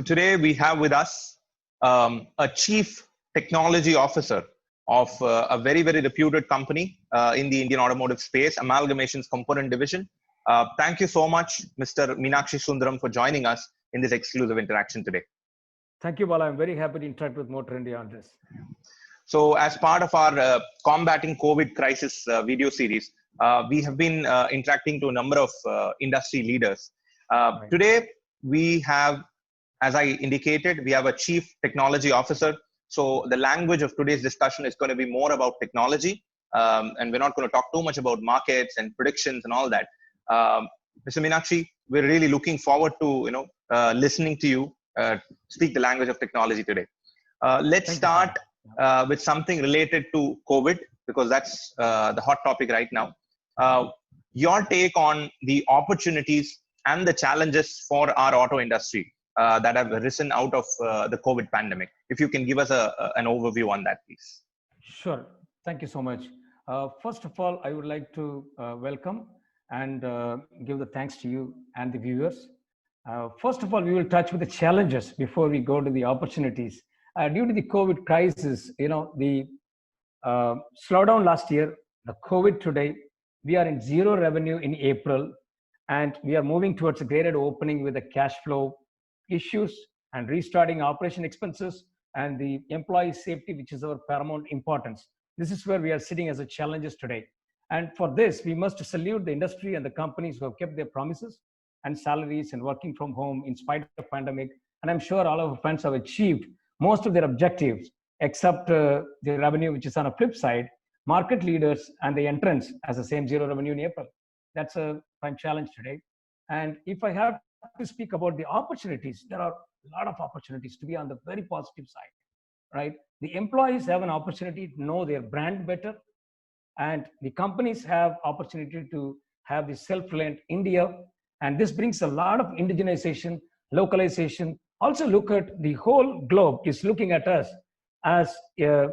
So today we have with us a chief technology officer of a very, very reputed company in the Indian automotive space, Amalgamations Component Division. Thank you so much, Mr. Meenakshi Sundaram, for joining us in this exclusive interaction today. Thank you, Bala. I'm very happy to interact with Motor India on this. So as part of our Combating COVID Crisis video series, we have been interacting to a number of industry leaders. Right. Today, we have, as I indicated, we have a chief technology officer. So the language of today's discussion is going to be more about technology. And we're not going to talk too much about markets and predictions and all that. Mr. Meenakshi, we're really looking forward to listening to you speak the language of technology today. Let's start with something related to COVID, because that's the hot topic right now. Your take on the opportunities and the challenges for our auto industry that have arisen out of the COVID pandemic. If you can give us an overview on that, please. Sure. Thank you so much. First of all, I would like to welcome and give the thanks to you and the viewers. First of all, we will touch with the challenges before we go to the opportunities. Due to the COVID crisis, the slowdown last year, the COVID today, we are in zero revenue in April, and we are moving towards a graded opening with the cash flow issues and restarting operation expenses and the employee safety, which is our paramount importance. This is where we are sitting as a challenges today. And for this, we must salute the industry and the companies who have kept their promises and salaries and working from home in spite of pandemic. And I'm sure all of our friends have achieved most of their objectives, except the revenue, which is on a flip side, market leaders and the entrants as the same zero revenue in April. That's a prime challenge today. And if I have to speak about the opportunities, there are a lot of opportunities to be on the very positive side, right? The employees have an opportunity to know their brand better, and the companies have opportunity to have the self-reliant India. And this brings a lot of indigenization, localization. Also look at the whole globe is looking at us as a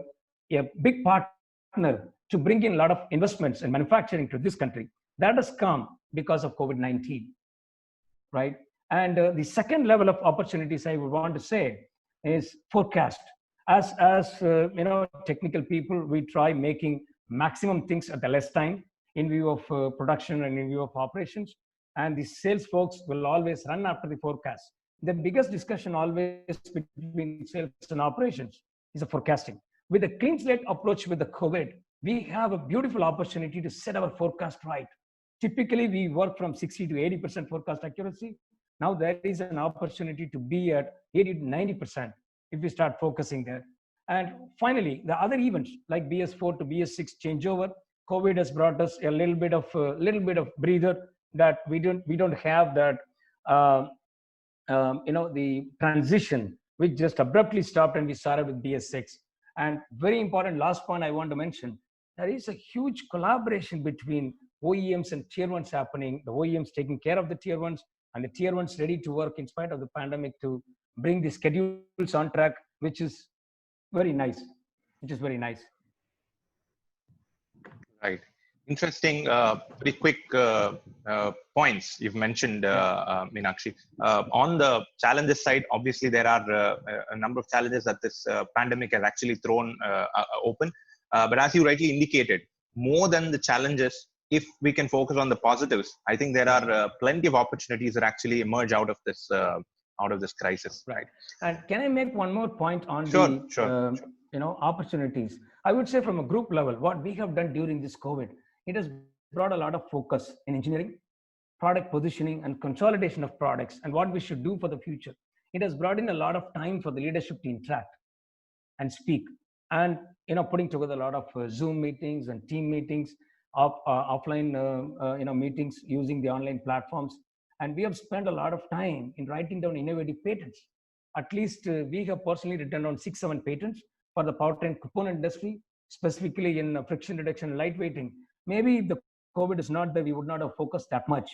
big partner to bring in a lot of investments and manufacturing to this country. That has come because of COVID-19, right? And the second level of opportunities I would want to say is forecast. As technical people, we try making maximum things at the less time in view of production and in view of operations. And the sales folks will always run after the forecast. The biggest discussion always between sales and operations is the forecasting. With a clean slate approach with the COVID, we have a beautiful opportunity to set our forecast right. Typically, we work from 60 to 80% forecast accuracy. Now there is an opportunity to be at 80 to 90% if we start focusing there. And finally, the other events like BS4 to BS6 changeover, COVID has brought us a little bit of breather that we don't have that the transition which just abruptly stopped and we started with BS6. And very important last point I want to mention, there is a huge collaboration between OEMs and tier ones happening. The OEMs taking care of the tier ones and the tier ones ready to work in spite of the pandemic to bring the schedules on track, which is very nice. Right. Interesting, very quick points you've mentioned, Meenakshi. On the challenges side, obviously there are a number of challenges that this pandemic has actually thrown open. But as you rightly indicated, more than the challenges, if we can focus on the positives, I think there are plenty of opportunities that actually emerge out of this crisis. Right. And can I make one more point on Sure. Opportunities? I would say from a group level, what we have done during this COVID, it has brought a lot of focus in engineering, product positioning, and consolidation of products, and what we should do for the future. It has brought in a lot of time for the leadership to interact and speak, and putting together a lot of Zoom meetings and team meetings, offline meetings using the online platforms. And we have spent a lot of time in writing down innovative patents. At least we have personally written down 6-7 patents for the powertrain component industry, specifically in friction reduction and lightweighting. Maybe if the COVID is not there, we would not have focused that much,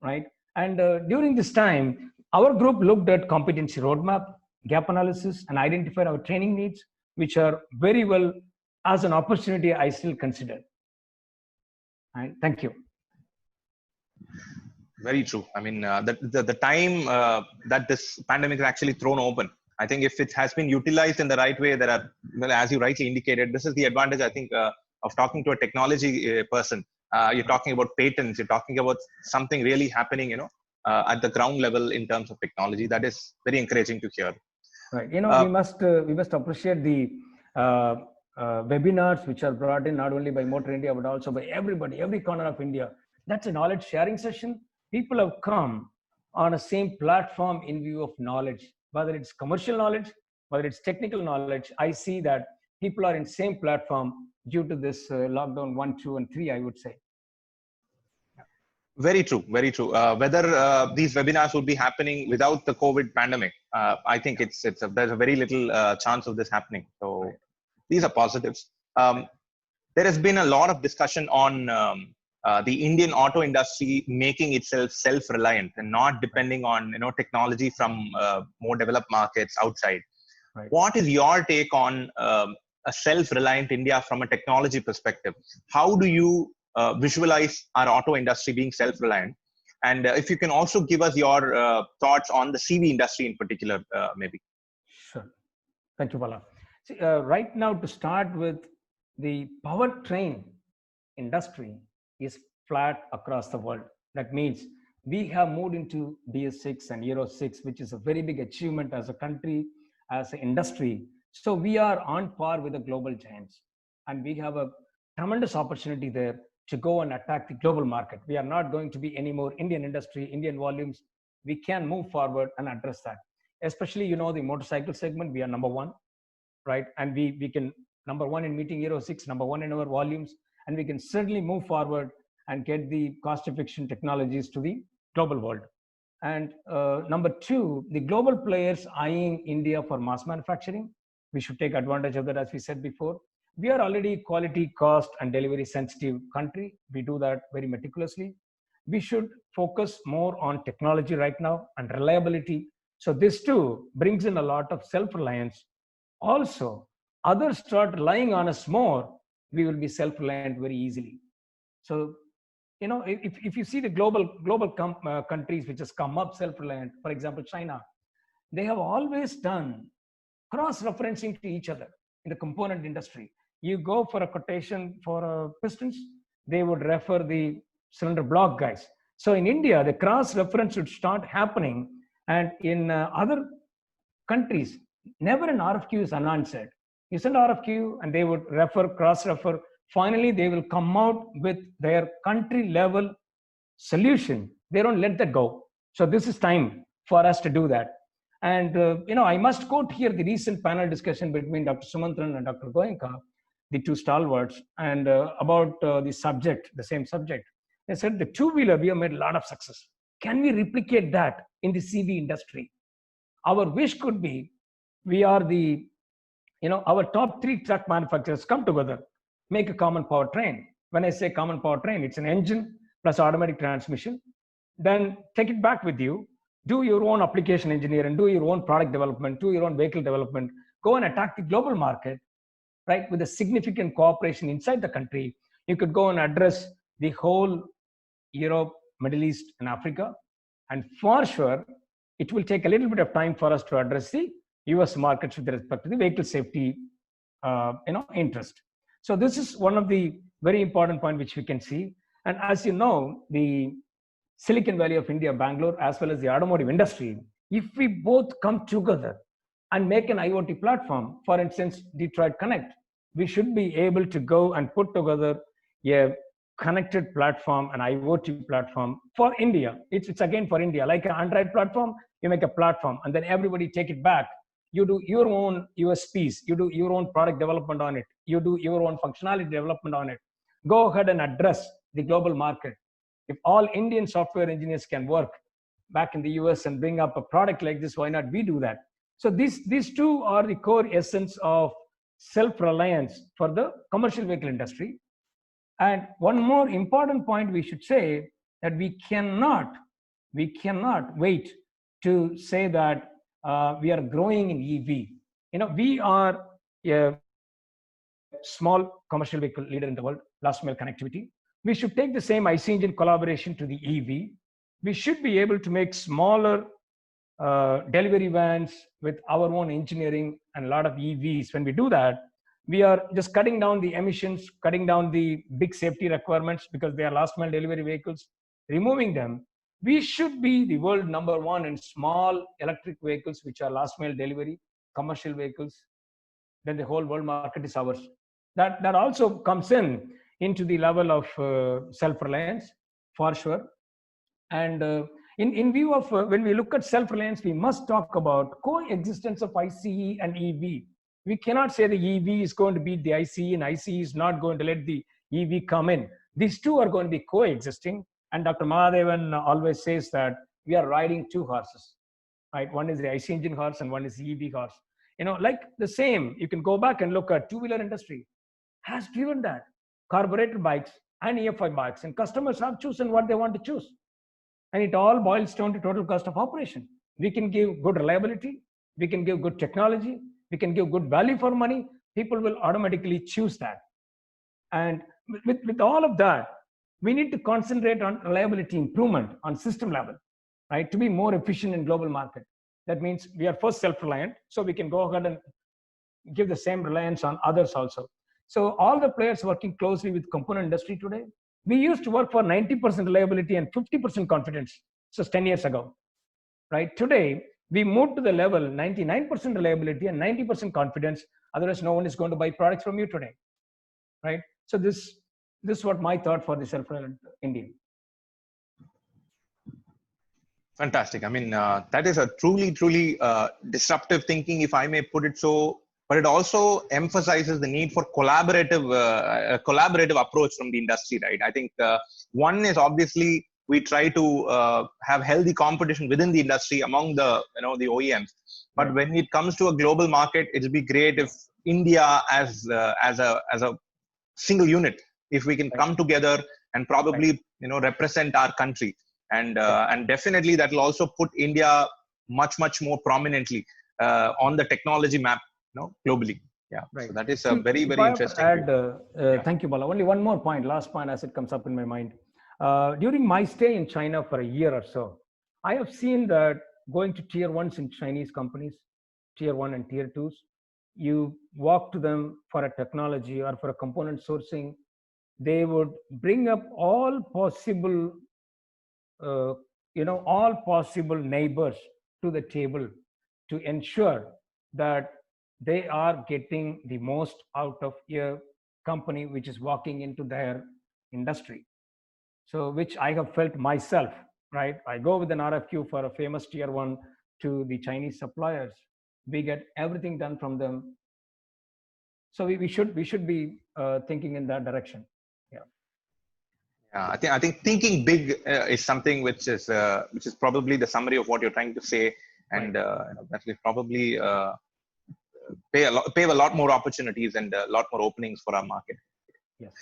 right? And during this time, our group looked at competency roadmap, gap analysis, and identified our training needs, which are very well as an opportunity I still consider. Right? Thank you. Very true. I mean, the time that this pandemic is actually thrown open, I think if it has been utilized in the right way, there are, well, as you rightly indicated, this is the advantage, I think, of talking to a technology person. You're talking about patents, you're talking about something really happening, at the ground level in terms of technology. That is very encouraging to hear. Right. Uh, We must appreciate the uh, webinars which are brought in not only by Motor India but also by everybody, every corner of India. That's a knowledge sharing session. People have come on a same platform in view of knowledge, whether it's commercial knowledge, whether it's technical knowledge. I see that people are in same platform due to this lockdown 1, 2, and 3. I would say. Very true, very true. Whether these webinars would be happening without the COVID pandemic, I think there's a very little chance of this happening. So Right. these are positives. There has been a lot of discussion on the Indian auto industry making itself self-reliant and not depending on technology from more developed markets outside. Right. What is your take on a self-reliant India from a technology perspective? How do you visualize our auto industry being self-reliant? And if you can also give us your thoughts on the CV industry in particular, maybe. Sure. Thank you, Bala. See, right now, to start with, the powertrain industry is flat across the world. That means we have moved into BS6 and Euro 6, which is a very big achievement as a country, as an industry. So we are on par with the global giants. And we have a tremendous opportunity there to go and attack the global market. We are not going to be any more Indian industry, Indian volumes. We can move forward and address that. Especially, the motorcycle segment, we are number one, right? And we can number one in meeting Euro 6, number one in our volumes, and we can certainly move forward and get the cost-efficient technologies to the global world. And number two, the global players eyeing India for mass manufacturing. We should take advantage of that, as we said before. We are already quality, cost, and delivery sensitive country. We do that very meticulously. We should focus more on technology right now and reliability. So this too brings in a lot of self-reliance. Also, others start relying on us more, we will be self-reliant very easily. So, if you see the global countries which has come up self-reliant, for example, China, they have always done cross-referencing to each other in the component industry. You go for a quotation for pistons, they would refer the cylinder block guys. So in India, the cross-reference should start happening, and in other countries, never an RFQ is unanswered. You send RFQ and they would cross-refer. Finally, they will come out with their country level solution. They don't let that go. So this is time for us to do that. And, I must quote here the recent panel discussion between Dr. Sumantran and Dr. Goenka, the two stalwarts, and about the same subject. They said the two-wheeler, we have made a lot of success. Can we replicate that in the CV industry? Our wish could be, we are our top 3 truck manufacturers come together, make a common powertrain. When I say common powertrain, it's an engine plus automatic transmission. Then take it back with you, do your own application engineering, do your own product development, do your own vehicle development, go and attack the global market, right? With a significant cooperation inside the country, you could go and address the whole Europe, Middle East, and Africa. And for sure, it will take a little bit of time for us to address the US markets with respect to the vehicle safety, interest. So this is one of the very important point which we can see. And as you know, the Silicon Valley of India, Bangalore, as well as the automotive industry, if we both come together and make an IoT platform, for instance, Detroit Connect, we should be able to go and put together a connected platform, an IoT platform for India. It's again for India, like an Android platform, you make a platform and then everybody take it back. You do your own USPs, you do your own product development on it, you do your own functionality development on it. Go ahead and address the global market. If all Indian software engineers can work back in the US and bring up a product like this, why not we do that? So these two are the core essence of self-reliance for the commercial vehicle industry. And one more important point we should say, that we cannot wait to say that we are growing in EV. We are a small commercial vehicle leader in the world, last mile connectivity. We should take the same IC engine collaboration to the EV. we should be able to make smaller delivery vans with our own engineering and a lot of EVs. When we do that, we are just cutting down the emissions, cutting down the big safety requirements because they are last mile delivery vehicles, removing them. We should be the world number one in small electric vehicles, which are last mile delivery, commercial vehicles. Then the whole world market is ours. That also comes into the level of self-reliance, for sure. And in view of when we look at self-reliance, we must talk about coexistence of ICE and EV. We cannot say the EV is going to beat the ICE and ICE is not going to let the EV come in. These two are going to be coexisting. And Dr. Mahadevan always says that we are riding two horses, right? One is the ICE engine horse and one is the EV horse. Like the same, you can go back and look at two-wheeler industry has driven that carbureted bikes and EFI bikes, and customers have chosen what they want to choose. And it all boils down to total cost of operation. We can give good reliability, we can give good technology, we can give good value for money. People will automatically choose that. And with all of that, we need to concentrate on reliability improvement on system level, right? To be more efficient in global market. That means we are first self-reliant, so we can go ahead and give the same reliance on others also. So all the players working closely with component industry today, we used to work for 90% reliability and 50% confidence. So 10 years ago, right? Today, we moved to the level 99% reliability and 90% confidence. Otherwise, no one is going to buy products from you today, right? So this is what my thought for the self-reliant India. Fantastic. I mean, that is a truly disruptive thinking, if I may put it so. But it also emphasizes the need for collaborative approach from the industry, right? I think one is obviously we try to have healthy competition within the industry among the the OEMs. But when it comes to a global market, it'd be great if India as a single unit, if we can come together and probably represent our country, and definitely that will also put India much more prominently on the technology map, globally. Yeah, right. So that is a very interesting. Thank you, Bala. Only one more point, last point, as it comes up in my mind. During my stay in China for a year or so, I have seen that going to tier ones in Chinese companies, tier one and tier twos, you walk to them for a technology or for a component sourcing, they would bring up all possible neighbors to the table to ensure that they are getting the most out of a company which is walking into their industry. So which I have felt myself, right? I go with an RFQ for a famous tier one to the Chinese suppliers. We get everything done from them. So we should be thinking in that direction. Yeah, I think thinking big is something which is probably the summary of what you're trying to say, and that will probably pave a lot more opportunities and a lot more openings for our market. Yes.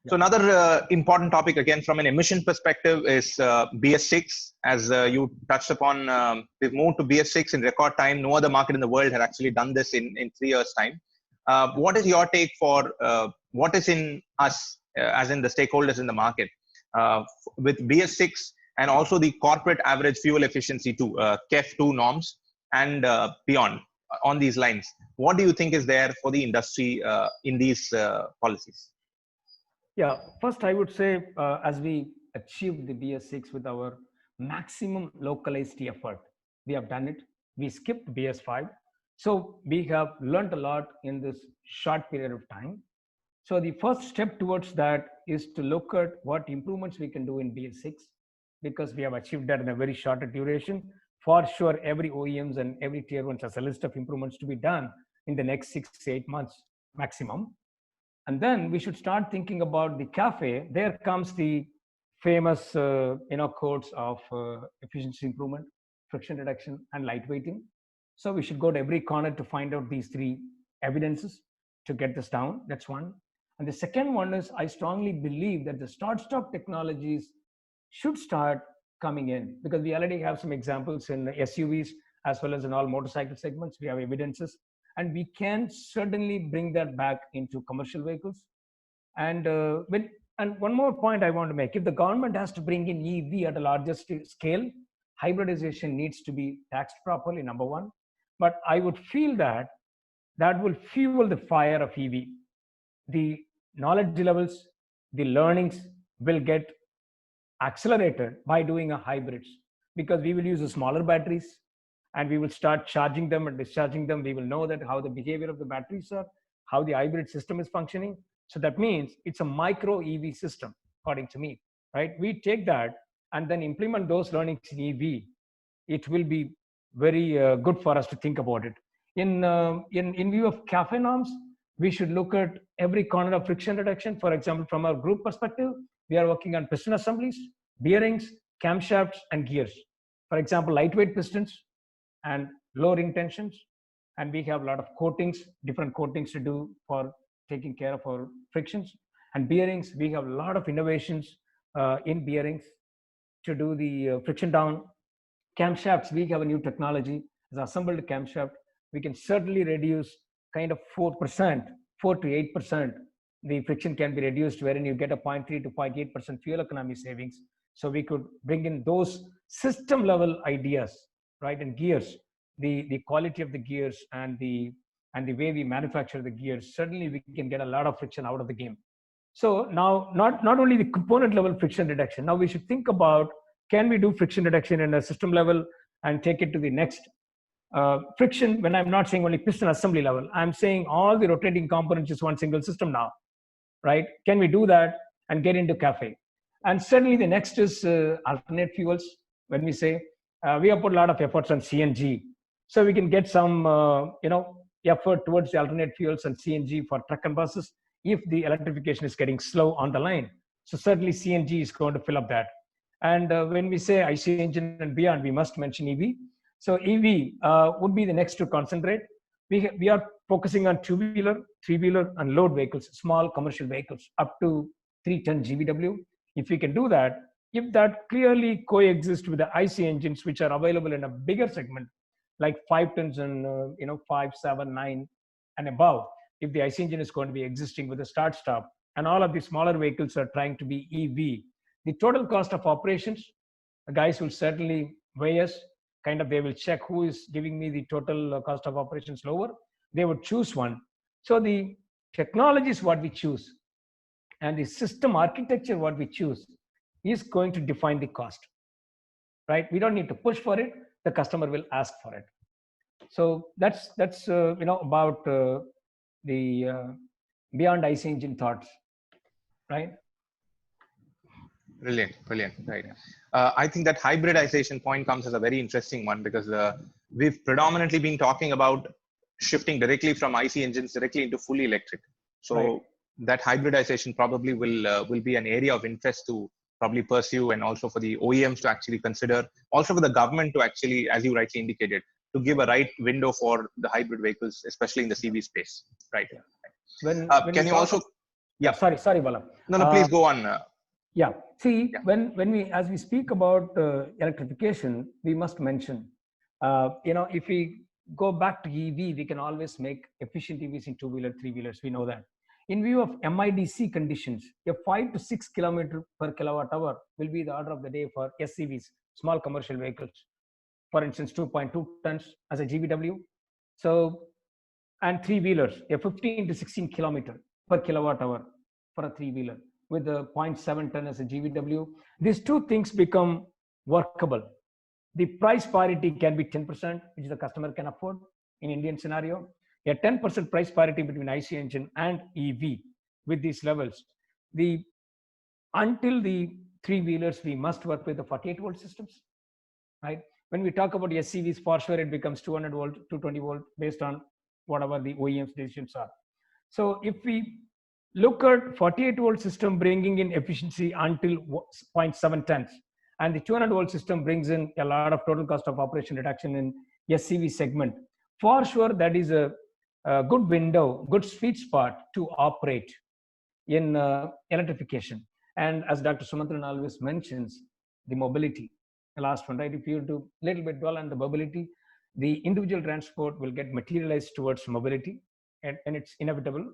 So another important topic, again, from an emission perspective, is BS6. As you touched upon, we've moved to BS6 in record time. No other market in the world had actually done this in 3 years' time. What is your take for what is in us, as in the stakeholders in the market, with BS6 and also the corporate average fuel efficiency to KEF2 norms and beyond on these lines? What do you think is there for the industry in these policies? Yeah, first I would say as we achieved the BS6 with our maximum localized effort, we have done it. We skipped BS5. So we have learned a lot in this short period of time. So the first step towards that is to look at what improvements we can do in BS6, because we have achieved that in a very shorter duration. For sure, every OEMs and every tier one has a list of improvements to be done in the next 6 to 8 months maximum. And then we should start thinking about the CAFE. There comes the famous codes of efficiency improvement, friction reduction, and lightweighting. So we should go to every corner to find out these 3 evidences to get this down. That's one. And the second one is, I strongly believe that the start-stop technologies should start coming in, because we already have some examples in SUVs as well as in all motorcycle segments. We have evidences, and we can certainly bring that back into commercial vehicles. And And one more point I want to make, if the government has to bring in EV at a larger scale, hybridization needs to be taxed properly, number one. But I would feel that that will fuel the fire of EV. The knowledge levels, the learnings will get accelerated by doing a hybrids, because we will use the smaller batteries and we will start charging them and discharging them. We will know that how the behavior of the batteries are, how the hybrid system is functioning. So that means it's a micro EV system, according to me, right? We take that and then implement those learnings in EV. It will be very good for us to think about it. In view of CAFE norms, we should look at every corner of friction reduction. For example, from our group perspective, we are working on piston assemblies, bearings, camshafts, and gears. For example, lightweight pistons and low ring tensions. And we have a lot of coatings, different coatings to do for taking care of our frictions. And bearings, we have a lot of innovations in bearings to do the friction down. Camshafts, we have a new technology. As assembled camshaft, we can certainly reduce kind of 4%, 4 to 8%. The friction can be reduced, wherein you get a 0.3 to 0.8% fuel economy savings. So we could bring in those system level ideas, right? And gears, the quality of the gears and the way we manufacture the gears, certainly we can get a lot of friction out of the game. So now, not only the component level friction reduction, now we should think about, can we do friction reduction in a system level and take it to the next friction? When I'm not saying only piston assembly level, I'm saying all the rotating components is one single system now, right? Can we do that and get into CAFE? And certainly the next is alternate fuels. When we say we have put a lot of efforts on CNG, so we can get some effort towards the alternate fuels and CNG for truck and buses if the electrification is getting slow on the line. So certainly CNG is going to fill up that. And when we say IC engine and beyond, we must mention EV. So EV would be the next to concentrate. We are focusing on two-wheeler, three-wheeler, and load vehicles, small commercial vehicles up to 3 ton GVW. If we can do that, if that clearly coexists with the IC engines, which are available in a bigger segment, like 5 tons and 5, 7, 9 and above, if the IC engine is going to be existing with a start-stop, and all of the smaller vehicles are trying to be EV, the total cost of operations, the guys will certainly weigh us, they will check who is giving me the total cost of operations lower. They would choose one. So the technology is what we choose, and the system architecture what we choose is going to define the cost, right? We don't need to push for it. The customer will ask for it. So that's about the beyond IC engine thoughts, right? Brilliant, right. I think that hybridization point comes as a very interesting one, because we've predominantly been talking about shifting directly from IC engines directly into fully electric. So right. That hybridization probably will be an area of interest to probably pursue, and also for the OEMs to actually consider, also for the government to actually, as you rightly indicated, to give a right window for the hybrid vehicles, especially in the CV space, right? When can you also? Yeah. Sorry, Bala. No, please go on. Yeah. See, when we, as we speak about electrification, we must mention, if we go back to EV, we can always make efficient EVs in two-wheeler, three-wheelers. We know that. In view of MIDC conditions, a 5 to 6 kilometer per kilowatt hour will be the order of the day for SCVs, small commercial vehicles. For instance, 2.2 tons as a GVW. So, and three-wheelers, a 15 to 16 kilometer per kilowatt hour for a three-wheeler, with a 0.7 ton as a GVW. These two things become workable. The price parity can be 10%, which the customer can afford in Indian scenario. A 10% price parity between IC engine and EV with these levels. Until the three-wheelers, we must work with the 48-volt systems, right? When we talk about SCVs, for sure it becomes 200 volt, 220 volt, based on whatever the OEM's decisions are. So if we look at 48 volt system bringing in efficiency until 0.7 tons, and the 200 volt system brings in a lot of total cost of operation reduction in SCV segment, for sure that is a good window, good sweet spot to operate in electrification. And as Dr. Sumantran always mentions, the mobility, the last one, right? If you do a little bit dwell on the mobility, the individual transport will get materialized towards mobility, and it's inevitable.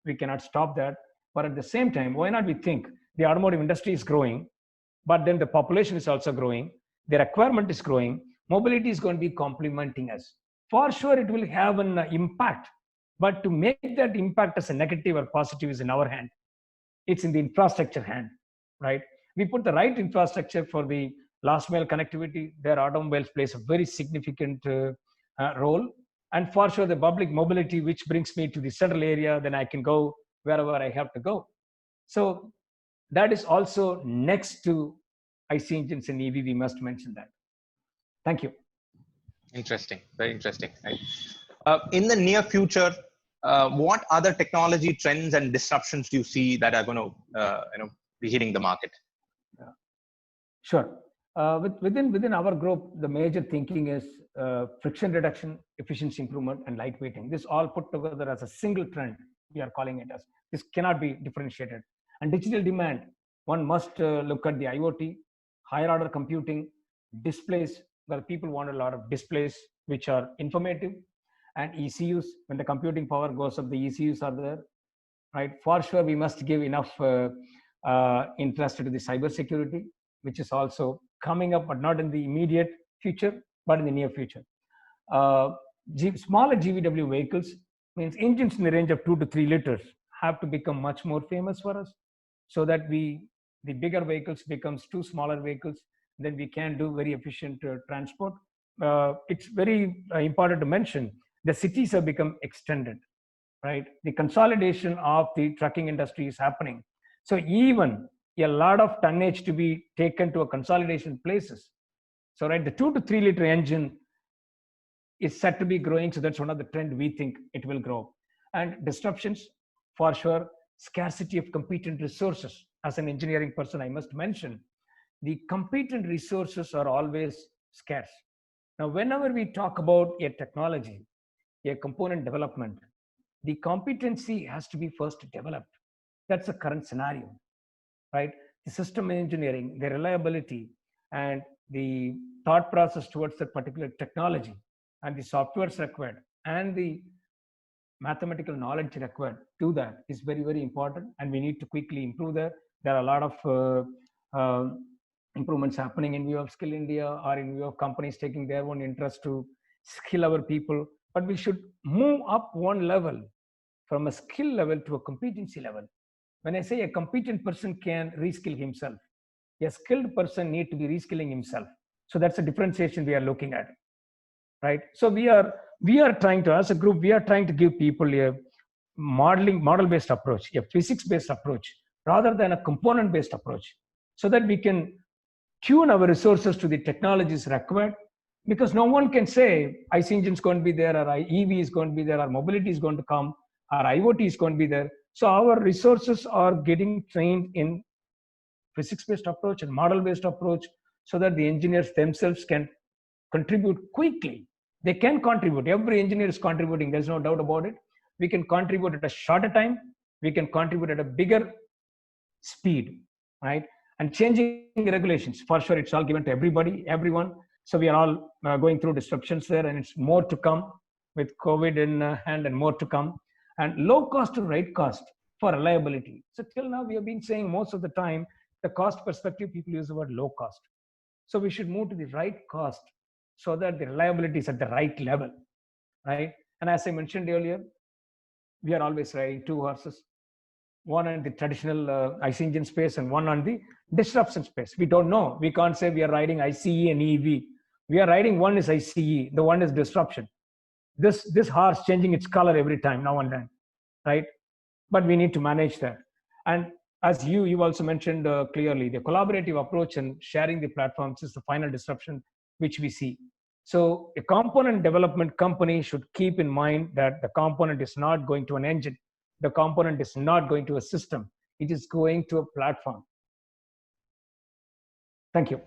We cannot stop that. But at the same time, why not we think the automotive industry is growing, but then the population is also growing, the requirement is growing, mobility is going to be complementing us. For sure, it will have an impact, but to make that impact as a negative or positive is in our hand. It's in the infrastructure hand, right? We put the right infrastructure for the last mile connectivity. There, automobiles plays a very significant role. And for sure, the public mobility, which brings me to the central area, then I can go wherever I have to go. So that is also next to IC engines and EV. We must mention that. Thank you. Interesting, very interesting. Right. In the near future, what other technology trends and disruptions do you see that are going to be hitting the market? Sure. Within our group, the major thinking is friction reduction, efficiency improvement, and lightweighting. This all put together as a single trend. We are calling it as. This cannot be differentiated. And digital demand, one must look at the IoT, higher order computing, displays. Well, people want a lot of displays which are informative, and ECUs. When the computing power goes up, the ECUs are there, right? For sure, we must give enough interest to the cybersecurity, which is also coming up, but not in the immediate future, but in the near future. Smaller GVW vehicles means engines in the range of 2 to 3 liters have to become much more famous for us, so that the bigger vehicles becomes 2 smaller vehicles, then we can do very efficient transport. It's very important to mention the cities have become extended, right? The consolidation of the trucking industry is happening. So even a lot of tonnage to be taken to a consolidation places. So right, the 2 to 3 liter engine is set to be growing. So that's one of the trend we think it will grow. And disruptions, for sure, scarcity of competent resources. As an engineering person, I must mention, the competent resources are always scarce. Now, whenever we talk about a technology, a component development, the competency has to be first developed. That's the current scenario, right? The system engineering, the reliability, and the thought process towards that particular technology, and the softwares required, and the mathematical knowledge required to that is very, very important, and we need to quickly improve that. There are a lot of improvements happening in view of Skill India, or in view of companies taking their own interest to skill our people. But we should move up one level from a skill level to a competency level. When I say a competent person can reskill himself, a skilled person need to be reskilling himself. So that's a differentiation we are looking at, right? So we are trying to, as a group, we are trying to give people a model-based approach, a physics-based approach, rather than a component-based approach, so that we can tune our resources to the technologies required. Because no one can say IC engine is going to be there, or EV is going to be there, or mobility is going to come, or IoT is going to be there. So our resources are getting trained in physics-based approach and model-based approach, so that the engineers themselves can contribute quickly. They can contribute. Every engineer is contributing. There's no doubt about it. We can contribute at a shorter time. We can contribute at a bigger speed, right? And changing regulations, for sure, it's all given to everybody, everyone. So we are all going through disruptions there, and it's more to come with COVID in hand, and more to come. And low cost to right cost for reliability. So till now, we have been saying most of the time, the cost perspective, people use the word low cost. So we should move to the right cost, so that the reliability is at the right level, right? And as I mentioned earlier, we are always riding 2 horses, one on the traditional IC engine space and one on the disruption space. We don't know. We can't say we are riding ICE and EV. We are riding, one is ICE, the one is disruption. This horse changing its color every time, now and then, right? But we need to manage that. And as you also mentioned clearly, the collaborative approach and sharing the platforms is the final disruption which we see. So a component development company should keep in mind that the component is not going to an engine. The component is not going to a system. It is going to a platform. Thank you.